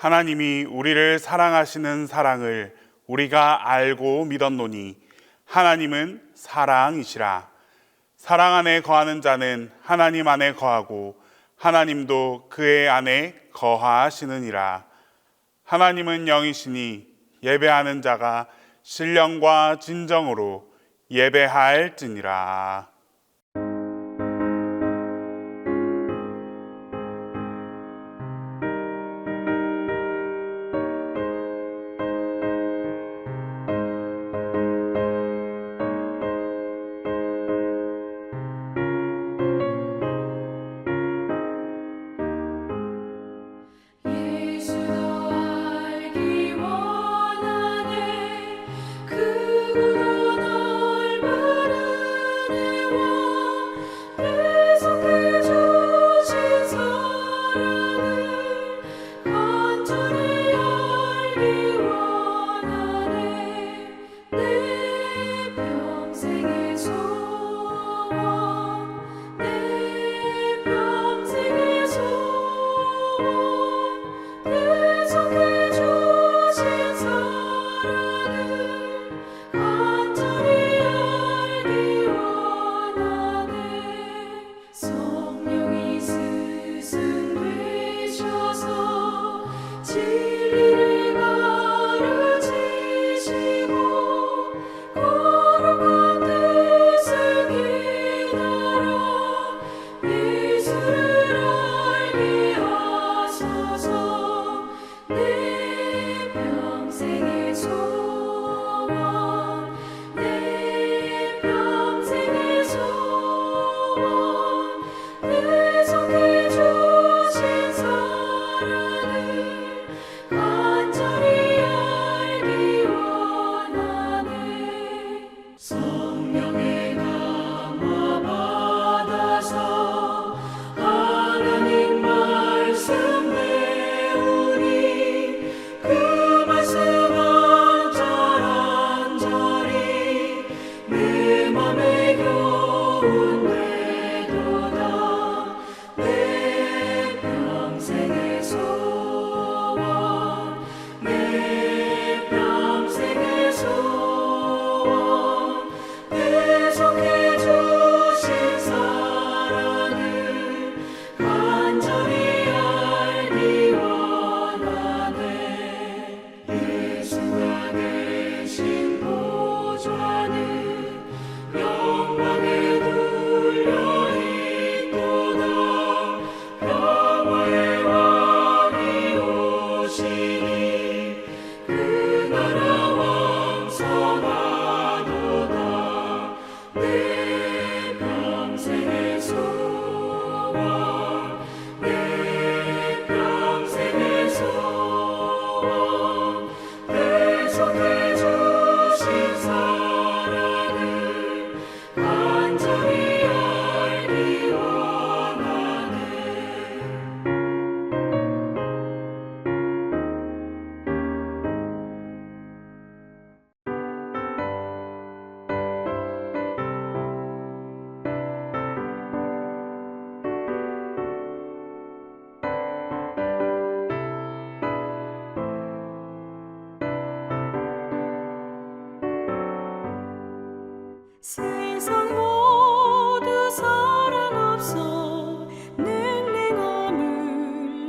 하나님이 우리를 사랑하시는 사랑을 우리가 알고 믿었노니 하나님은 사랑이시라. 사랑 안에 거하는 자는 하나님 안에 거하고 하나님도 그의 안에 거하시느니라. 하나님은 영이시니 예배하는 자가 신령과 진정으로 예배할지니라. 계속해 주신 사랑을 세상 모두 사랑 없어 냉랭함을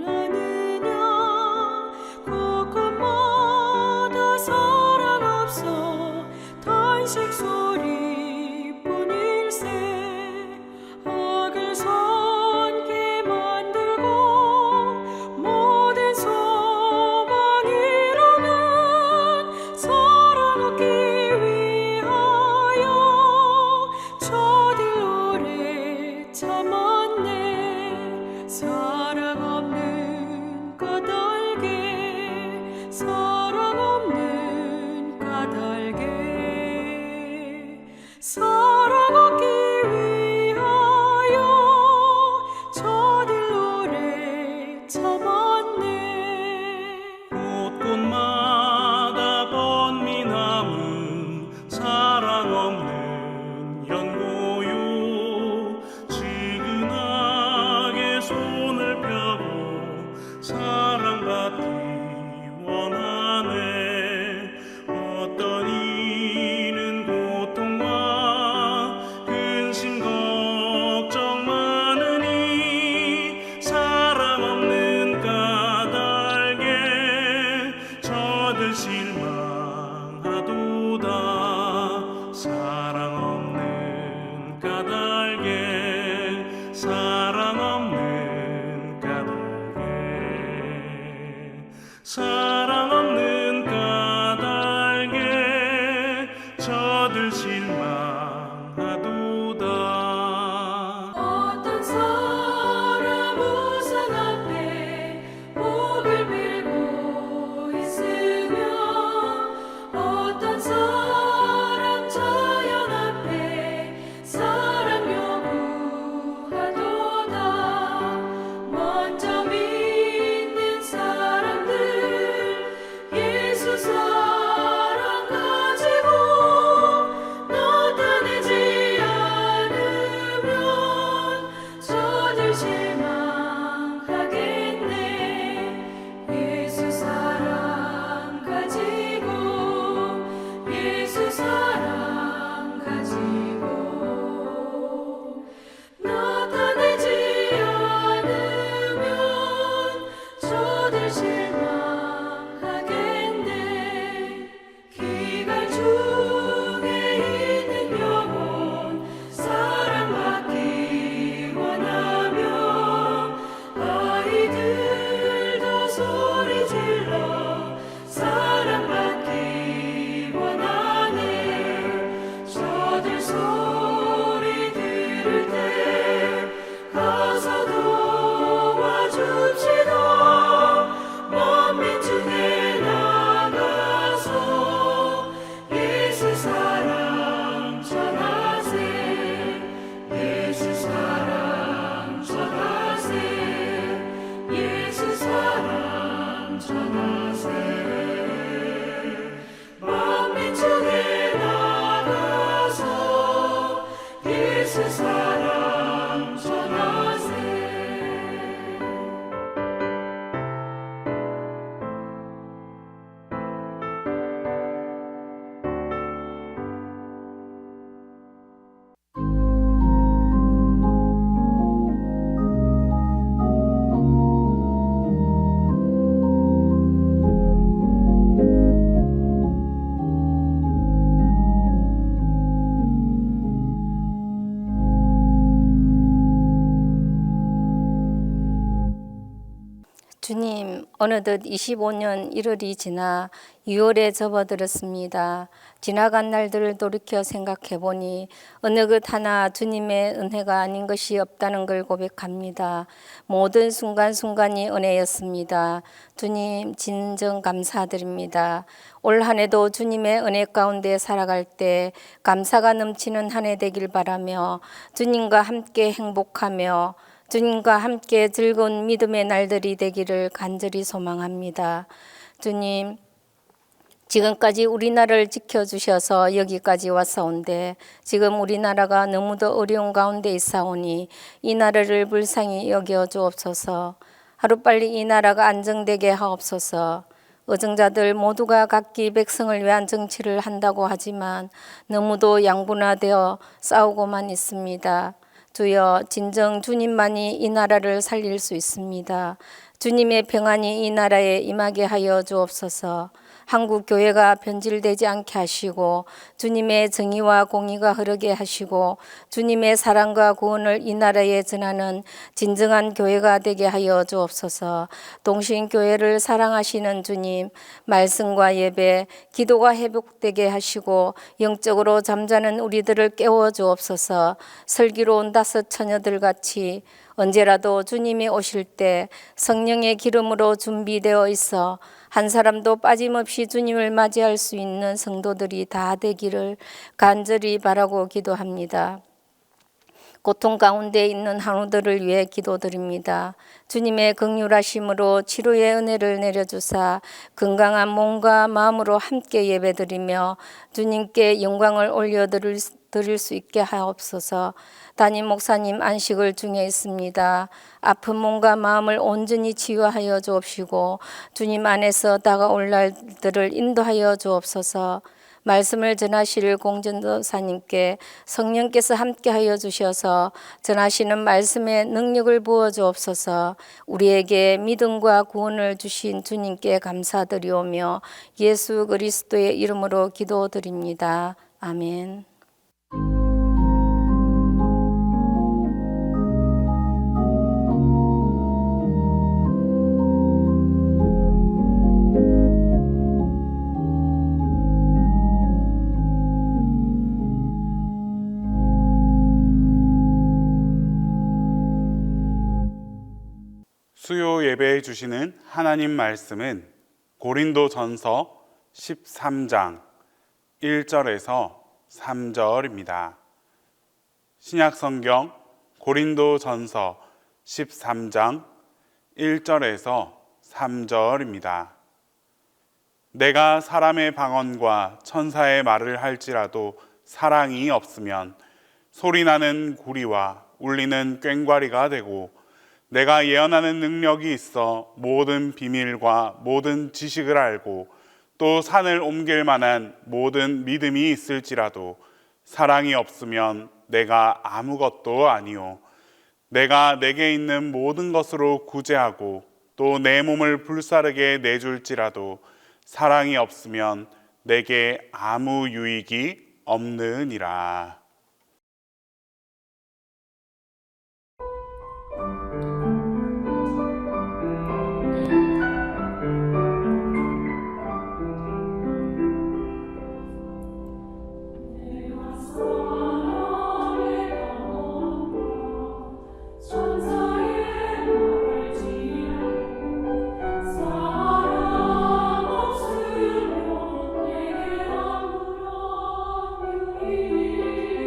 아느냐 곳곳마다 사랑 없어 탄식 소리뿐일세 악을 선게 만들고 모든 소망 이루는 사랑 얻기 위하여 저들 오래 참았네 사랑 없는 까닭에 사랑 없는 까닭에 사랑 얻기 위하여 저들 오래 참았네 곳곳마다 번민함은 사랑 없는 연고요 지근하게 손을 펴고 사랑받기 원하네 어떤 이는 고통과 근심 걱정 많으니 사랑 없는 까닭에 저들 실망하도다 사랑 없는 까닭에 사랑 없는 까닭에 사랑 없는 까닭에 저들 실망하도다 어떤 사람 우상 앞에 목을 빌고 있으며 어떤 사람 자연 앞에 사랑 요구하도다 먼저 믿는 사람들 예수 사랑 가지고 나타내지 않으면 저들 실망하겠네 예수 사랑 가지고 예수 사랑 가지고 나타내지 않으면 저들 실망하겠네 기갈 중에 있는 영혼 사랑받기 원하며 아이들도 소리 질러 사랑받기 원하네 저들 소리 들을 때 가서 도와줍시다 만민 중에 나가서 예수 사랑 전하세 예수 사랑 전하세 예수 사랑 전하세 만민 중에 나가서 예수 사랑 전하세 주님, 어느덧 25년 1월이 지나 2월에 접어들었습니다. 지나간 날들을 돌이켜 생각해보니 어느 것 하나 주님의 은혜가 아닌 것이 없다는 걸 고백합니다. 모든 순간순간이 은혜였습니다. 주님 진정 감사드립니다. 올 한 해도 주님의 은혜 가운데 살아갈 때 감사가 넘치는 한 해 되길 바라며 주님과 함께 행복하며 주님과 함께 즐거운 믿음의 날들이 되기를 간절히 소망합니다. 주님, 지금까지 우리나라를 지켜주셔서 여기까지 왔사온데 지금 우리나라가 너무도 어려운 가운데 있사오니 이 나라를 불쌍히 여겨 주옵소서. 하루빨리 이 나라가 안정되게 하옵소서. 의정자들 모두가 각기 백성을 위한 정치를 한다고 하지만 너무도 양분화되어 싸우고만 있습니다. 주여, 진정 주님만이 이 나라를 살릴 수 있습니다. 주님의 평안이 이 나라에 임하게 하여 주옵소서. 한국 교회가 변질되지 않게 하시고 주님의 정의와 공의가 흐르게 하시고 주님의 사랑과 구원을 이 나라에 전하는 진정한 교회가 되게 하여 주옵소서. 동신교회를 사랑하시는 주님, 말씀과 예배, 기도가 회복되게 하시고 영적으로 잠자는 우리들을 깨워 주옵소서. 슬기로운 다섯 처녀들 같이 언제라도 주님이 오실 때 성령의 기름으로 준비되어 있어 한 사람도 빠짐없이 주님을 맞이할 수 있는 성도들이 다 되기를 간절히 바라고 기도합니다. 고통 가운데 있는 한우들을 위해 기도드립니다. 주님의 긍휼하심으로 치료의 은혜를 내려주사 건강한 몸과 마음으로 함께 예배드리며 주님께 영광을 올려드릴 수 있게 하옵소서. 담임 목사님 안식을 중에 있습니다. 아픈 몸과 마음을 온전히 치유하여 주옵시고 주님 안에서 다가올 날들을 인도하여 주옵소서. 말씀을 전하실 공전도사님께 성령께서 함께하여 주셔서 전하시는 말씀에 능력을 부어 주옵소서. 우리에게 믿음과 구원을 주신 주님께 감사드리오며 예수 그리스도의 이름으로 기도드립니다. 아멘. 수요 예배해 주시는 하나님 말씀은 고린도전서 13장 1절에서 3절입니다. 신약성경 고린도전서 13장 1절에서 3절입니다. 내가 사람의 방언과 천사의 말을 할지라도 사랑이 없으면 소리나는 구리와 울리는 꽹과리가 되고 내가 예언하는 능력이 있어 모든 비밀과 모든 지식을 알고 또 산을 옮길 만한 모든 믿음이 있을지라도 사랑이 없으면 내가 아무것도 아니요 내가 내게 있는 모든 것으로 구제하고 또 내 몸을 불사르게 내줄지라도 사랑이 없으면 내게 아무 유익이 없느니라. 사랑 없으면 내게 아무런 유익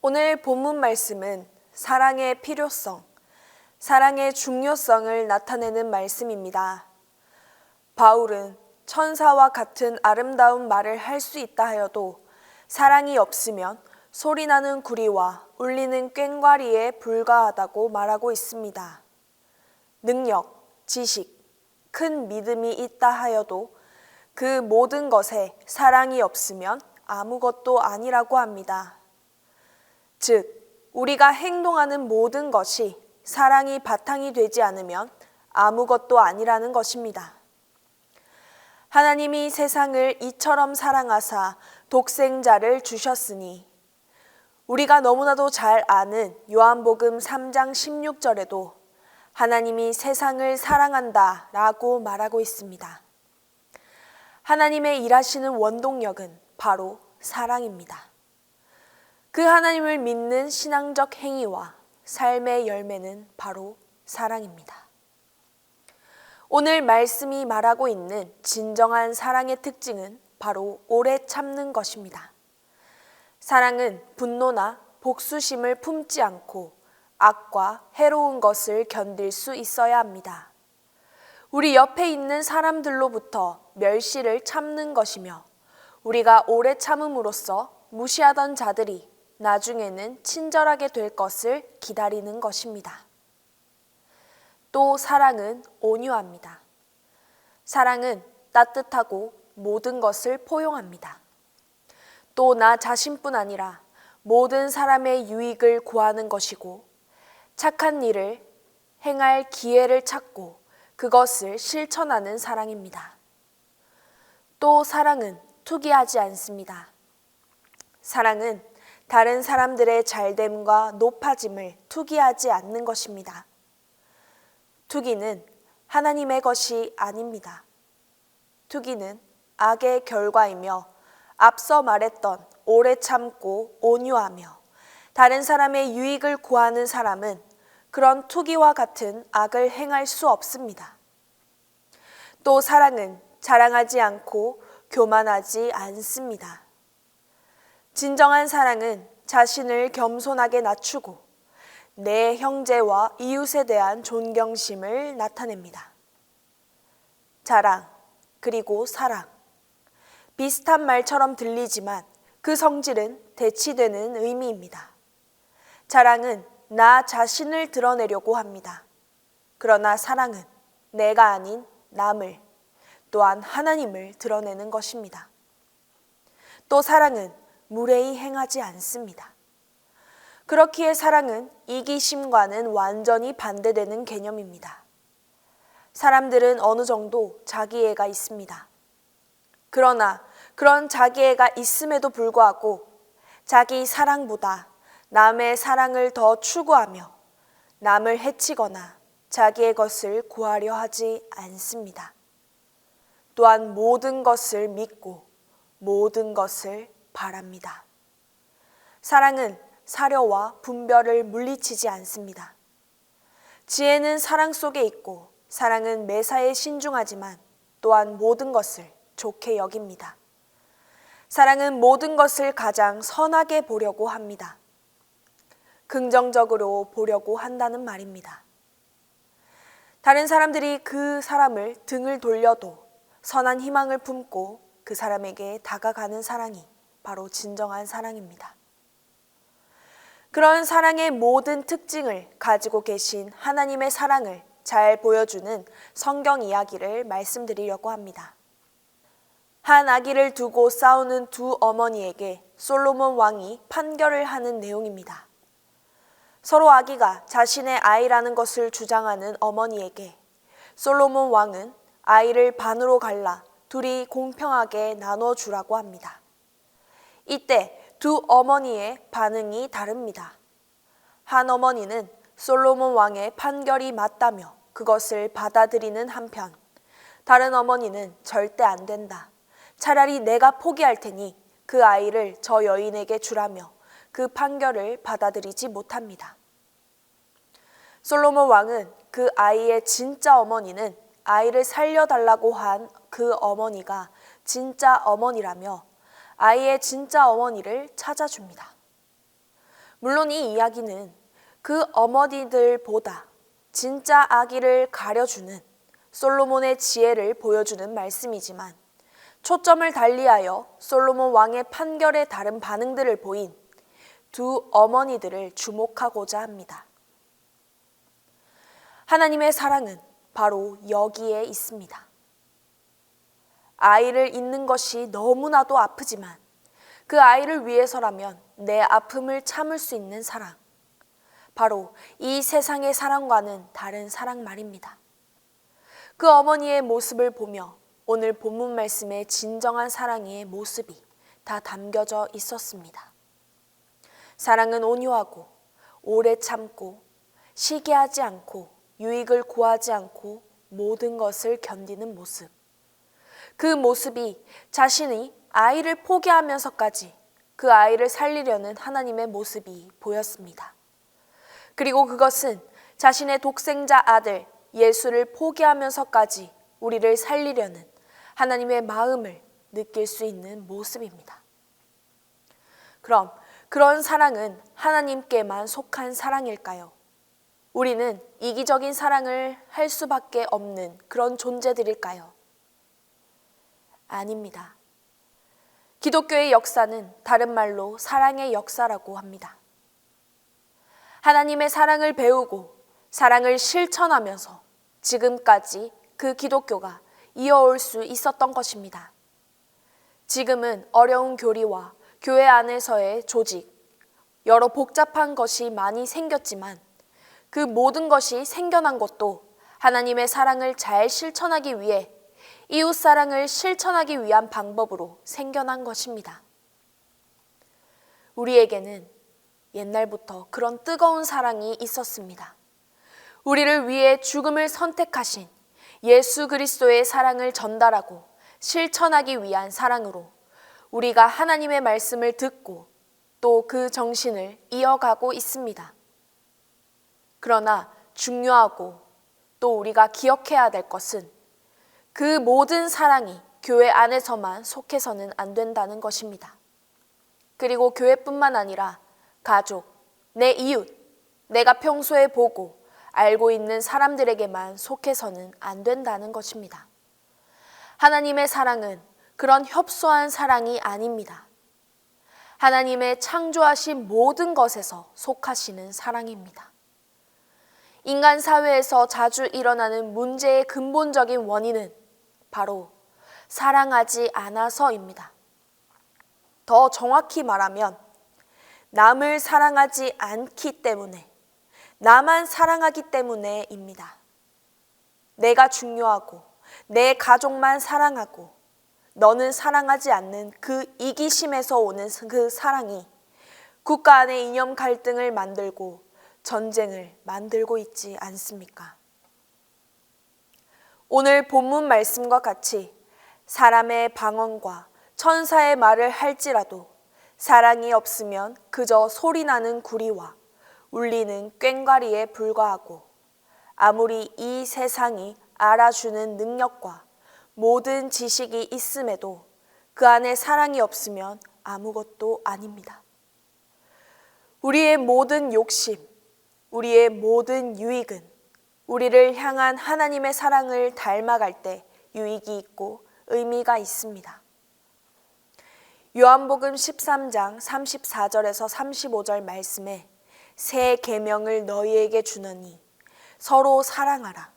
오늘 본문 말씀은 사랑의 필요성, 사랑의 중요성을 나타내는 말씀입니다. 바울은 천사와 같은 아름다운 말을 할 수 있다 하여도 사랑이 없으면 소리나는 구리와 울리는 꽹과리에 불과하다고 말하고 있습니다. 능력, 지식, 큰 믿음이 있다 하여도 그 모든 것에 사랑이 없으면 아무것도 아니라고 합니다. 즉, 우리가 행동하는 모든 것이 사랑이 바탕이 되지 않으면 아무것도 아니라는 것입니다. 하나님이 세상을 이처럼 사랑하사 독생자를 주셨으니 우리가 너무나도 잘 아는 요한복음 3장 16절에도 하나님이 세상을 사랑한다 라고 말하고 있습니다. 하나님의 일하시는 원동력은 바로 사랑입니다. 그 하나님을 믿는 신앙적 행위와 삶의 열매는 바로 사랑입니다. 오늘 말씀이 말하고 있는 진정한 사랑의 특징은 바로 오래 참는 것입니다. 사랑은 분노나 복수심을 품지 않고 악과 해로운 것을 견딜 수 있어야 합니다. 우리 옆에 있는 사람들로부터 멸시를 참는 것이며 우리가 오래 참음으로써 무시하던 자들이 나중에는 친절하게 될 것을 기다리는 것입니다. 또 사랑은 온유합니다. 사랑은 따뜻하고 모든 것을 포용합니다. 또 나 자신뿐 아니라 모든 사람의 유익을 구하는 것이고 착한 일을 행할 기회를 찾고 그것을 실천하는 사랑입니다. 또 사랑은 투기하지 않습니다. 사랑은 다른 사람들의 잘됨과 높아짐을 투기하지 않는 것입니다. 투기는 하나님의 것이 아닙니다. 투기는 악의 결과이며 앞서 말했던 오래 참고 온유하며 다른 사람의 유익을 구하는 사람은 그런 투기와 같은 악을 행할 수 없습니다. 또 사랑은 자랑하지 않고 교만하지 않습니다. 진정한 사랑은 자신을 겸손하게 낮추고 내 형제와 이웃에 대한 존경심을 나타냅니다. 자랑, 그리고 사랑. 비슷한 말처럼 들리지만 그 성질은 대치되는 의미입니다. 자랑은 나 자신을 드러내려고 합니다. 그러나 사랑은 내가 아닌 남을, 또한 하나님을 드러내는 것입니다. 또 사랑은 무례히 행하지 않습니다. 그렇기에 사랑은 이기심과는 완전히 반대되는 개념입니다. 사람들은 어느 정도 자기애가 있습니다. 그러나 그런 자기애가 있음에도 불구하고 자기 사랑보다 남의 사랑을 더 추구하며 남을 해치거나 자기의 것을 구하려 하지 않습니다. 또한 모든 것을 믿고 모든 것을 바랍니다. 사랑은 사려와 분별을 물리치지 않습니다. 지혜는 사랑 속에 있고 사랑은 매사에 신중하지만 또한 모든 것을 좋게 여깁니다. 사랑은 모든 것을 가장 선하게 보려고 합니다. 긍정적으로 보려고 한다는 말입니다. 다른 사람들이 그 사람을 등을 돌려도 선한 희망을 품고 그 사람에게 다가가는 사랑이 바로 진정한 사랑입니다. 그런 사랑의 모든 특징을 가지고 계신 하나님의 사랑을 잘 보여주는 성경 이야기를 말씀드리려고 합니다. 한 아기를 두고 싸우는 두 어머니에게 솔로몬 왕이 판결을 하는 내용입니다. 서로 아기가 자신의 아이라는 것을 주장하는 어머니에게 솔로몬 왕은 아이를 반으로 갈라 둘이 공평하게 나눠주라고 합니다. 이때 두 어머니의 반응이 다릅니다. 한 어머니는 솔로몬 왕의 판결이 맞다며 그것을 받아들이는 한편 다른 어머니는 절대 안 된다. 차라리 내가 포기할 테니 그 아이를 저 여인에게 주라며 그 판결을 받아들이지 못합니다. 솔로몬 왕은 그 아이의 진짜 어머니는 아이를 살려달라고 한 그 어머니가 진짜 어머니라며 아이의 진짜 어머니를 찾아줍니다. 물론 이 이야기는 그 어머니들보다 진짜 아기를 가려주는 솔로몬의 지혜를 보여주는 말씀이지만 초점을 달리하여 솔로몬 왕의 판결에 다른 반응들을 보인 두 어머니들을 주목하고자 합니다. 하나님의 사랑은 바로 여기에 있습니다. 아이를 잊는 것이 너무나도 아프지만 그 아이를 위해서라면 내 아픔을 참을 수 있는 사랑. 바로 이 세상의 사랑과는 다른 사랑 말입니다. 그 어머니의 모습을 보며 오늘 본문 말씀의 진정한 사랑의 모습이 다 담겨져 있었습니다. 사랑은 온유하고 오래 참고 쉬게 하지 않고 유익을 구하지 않고 모든 것을 견디는 모습. 그 모습이 자신이 아이를 포기하면서까지 그 아이를 살리려는 하나님의 모습이 보였습니다. 그리고 그것은 자신의 독생자 아들 예수를 포기하면서까지 우리를 살리려는 하나님의 마음을 느낄 수 있는 모습입니다. 그럼 그런 사랑은 하나님께만 속한 사랑일까요? 우리는 이기적인 사랑을 할 수밖에 없는 그런 존재들일까요? 아닙니다. 기독교의 역사는 다른 말로 사랑의 역사라고 합니다. 하나님의 사랑을 배우고 사랑을 실천하면서 지금까지 그 기독교가 이어올 수 있었던 것입니다. 지금은 어려운 교리와 교회 안에서의 조직, 여러 복잡한 것이 많이 생겼지만 그 모든 것이 생겨난 것도 하나님의 사랑을 잘 실천하기 위해 이웃 사랑을 실천하기 위한 방법으로 생겨난 것입니다. 우리에게는 옛날부터 그런 뜨거운 사랑이 있었습니다. 우리를 위해 죽음을 선택하신 예수 그리스도의 사랑을 전달하고 실천하기 위한 사랑으로 우리가 하나님의 말씀을 듣고 또 그 정신을 이어가고 있습니다. 그러나 중요하고 또 우리가 기억해야 될 것은 그 모든 사랑이 교회 안에서만 속해서는 안 된다는 것입니다. 그리고 교회뿐만 아니라 가족, 내 이웃, 내가 평소에 보고 알고 있는 사람들에게만 속해서는 안 된다는 것입니다. 하나님의 사랑은 그런 협소한 사랑이 아닙니다. 하나님의 창조하신 모든 것에서 속하시는 사랑입니다. 인간 사회에서 자주 일어나는 문제의 근본적인 원인은 바로 사랑하지 않아서입니다. 더 정확히 말하면 남을 사랑하지 않기 때문에, 나만 사랑하기 때문에입니다. 내가 중요하고 내 가족만 사랑하고 너는 사랑하지 않는 그 이기심에서 오는 그 사랑이 국가 안의 이념 갈등을 만들고 전쟁을 만들고 있지 않습니까? 오늘 본문 말씀과 같이 사람의 방언과 천사의 말을 할지라도 사랑이 없으면 그저 소리나는 구리와 울리는 꽹과리에 불과하고 아무리 이 세상이 알아주는 능력과 모든 지식이 있음에도 그 안에 사랑이 없으면 아무것도 아닙니다. 우리의 모든 욕심, 우리의 모든 유익은 우리를 향한 하나님의 사랑을 닮아갈 때 유익이 있고 의미가 있습니다. 요한복음 13장 34절에서 35절 말씀에 새 계명을 너희에게 주노니 서로 사랑하라.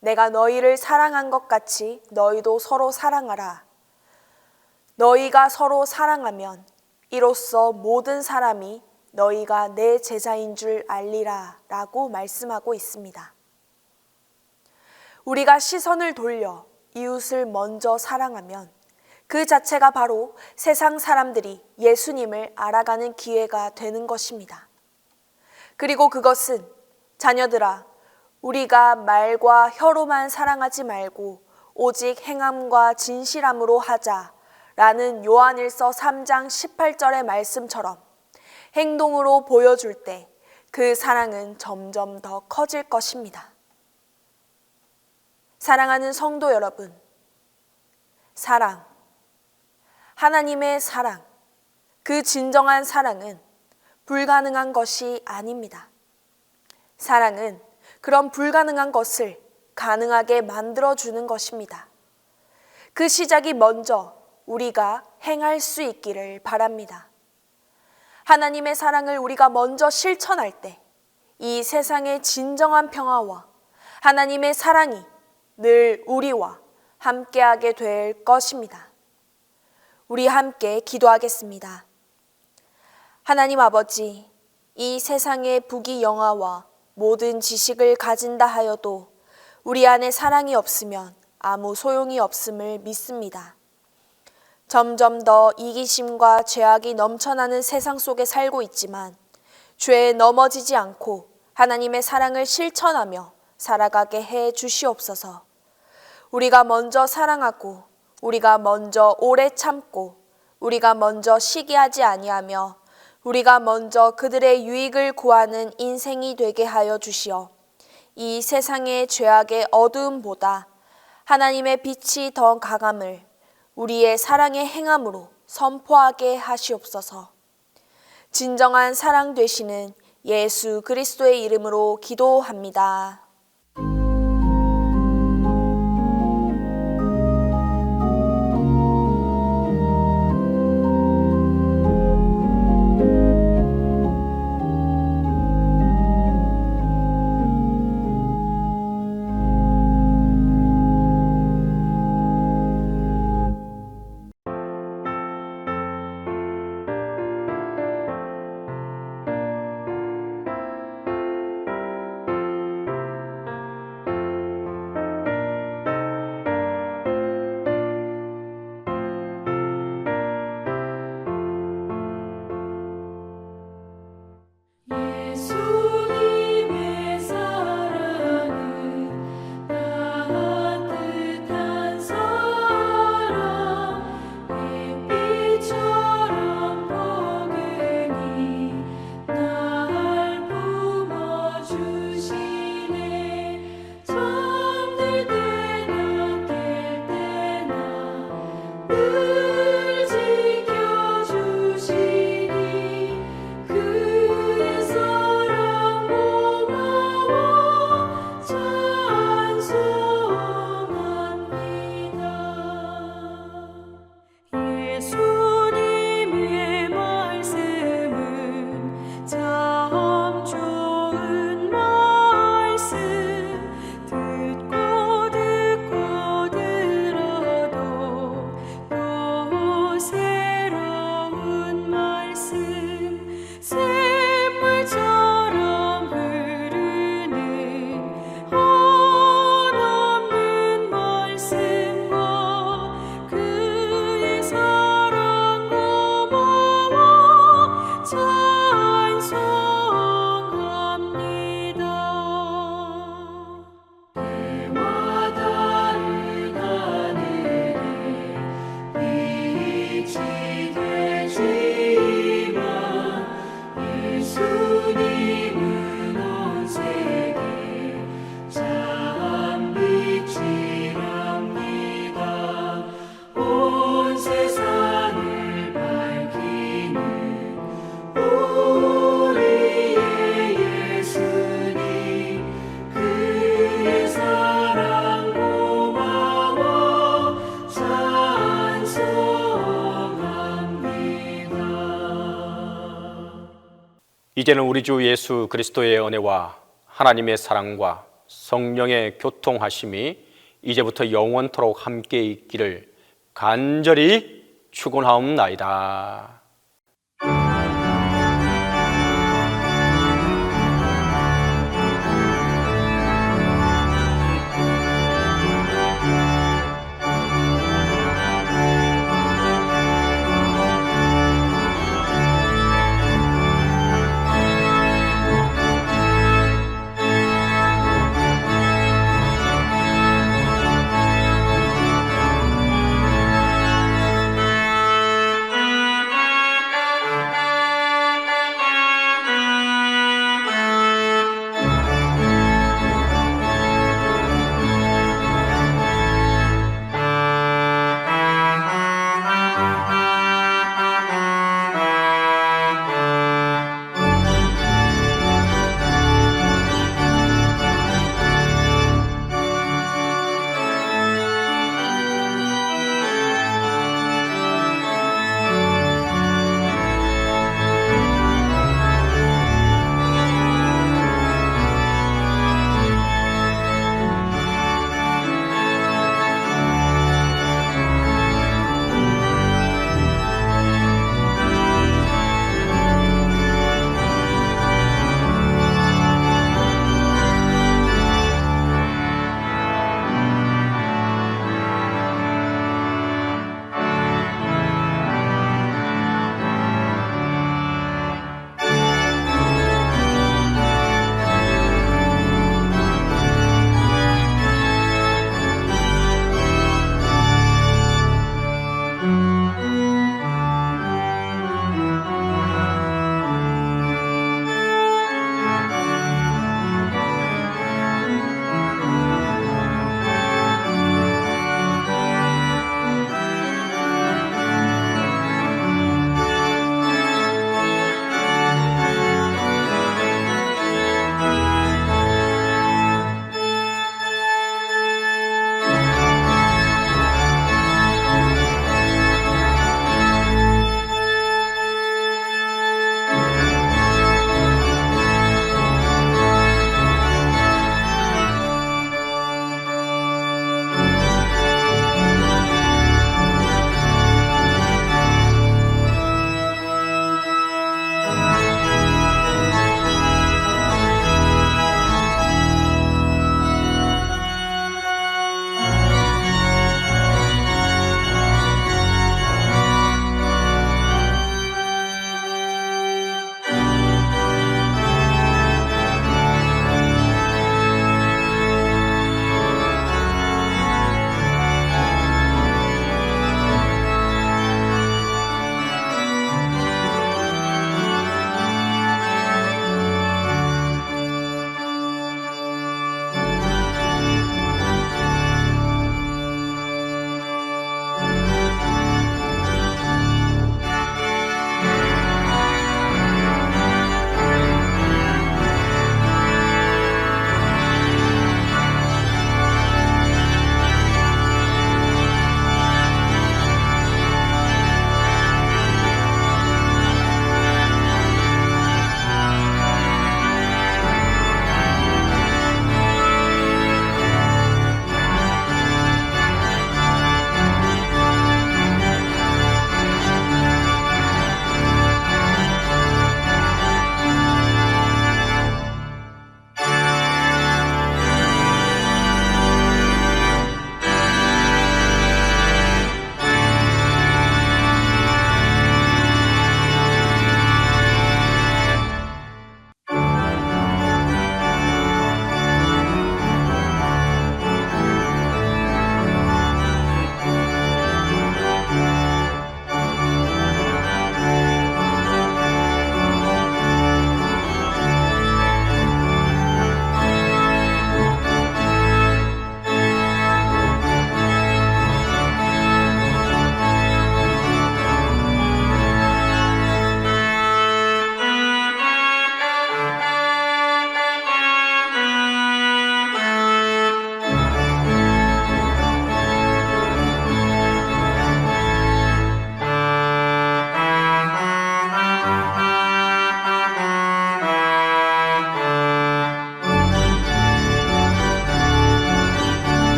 내가 너희를 사랑한 것 같이 너희도 서로 사랑하라. 너희가 서로 사랑하면 이로써 모든 사람이 너희가 내 제자인 줄 알리라 라고 말씀하고 있습니다. 우리가 시선을 돌려 이웃을 먼저 사랑하면 그 자체가 바로 세상 사람들이 예수님을 알아가는 기회가 되는 것입니다. 그리고 그것은 자녀들아, 우리가 말과 혀로만 사랑하지 말고 오직 행함과 진실함으로 하자라는 요한일서 3장 18절의 말씀처럼 행동으로 보여줄 때 그 사랑은 점점 더 커질 것입니다. 사랑하는 성도 여러분, 하나님의 사랑, 그 진정한 사랑은 불가능한 것이 아닙니다. 사랑은 그런 불가능한 것을 가능하게 만들어주는 것입니다. 그 시작이 먼저 우리가 행할 수 있기를 바랍니다. 하나님의 사랑을 우리가 먼저 실천할 때 이 세상의 진정한 평화와 하나님의 사랑이 늘 우리와 함께하게 될 것입니다. 우리 함께 기도하겠습니다. 하나님 아버지, 이 세상의 부귀영화와 모든 지식을 가진다 하여도 우리 안에 사랑이 없으면 아무 소용이 없음을 믿습니다. 점점 더 이기심과 죄악이 넘쳐나는 세상 속에 살고 있지만 죄에 넘어지지 않고 하나님의 사랑을 실천하며 살아가게 해 주시옵소서. 우리가 먼저 사랑하고 우리가 먼저 오래 참고 우리가 먼저 시기하지 아니하며 우리가 먼저 그들의 유익을 구하는 인생이 되게 하여 주시어 이 세상의 죄악의 어두움보다 하나님의 빛이 더 강함을 우리의 사랑의 행함으로 선포하게 하시옵소서. 진정한 사랑 되시는 예수 그리스도의 이름으로 기도합니다. 예수님의 사랑은 따뜻한 사랑 햇빛처럼 포근히 날 품어주시네. 잠들 때나 깰 때나 늘 지켜주시니 그의 사랑 고마워 찬송합니다. 예수님의 말씀은 참 좋은 말씀 듣고 들어도 또 새로운 말씀 샘물처럼 흐르는 한없는 말씀과 그의 사랑 고마워 찬송합니다. 해와 다른 하늘에 빛이 되시만 예수님은 온 세계 참 빛이랍니다. 온 세상을 밝히는 우리의 예수님 그의 사랑 고마워 찬송합니다. 이제는 우리 주 예수 그리스도의 은혜와 하나님의 사랑과 성령의 교통하심이 이제부터 영원토록 함께 있기를 간절히 축원하옵나이다.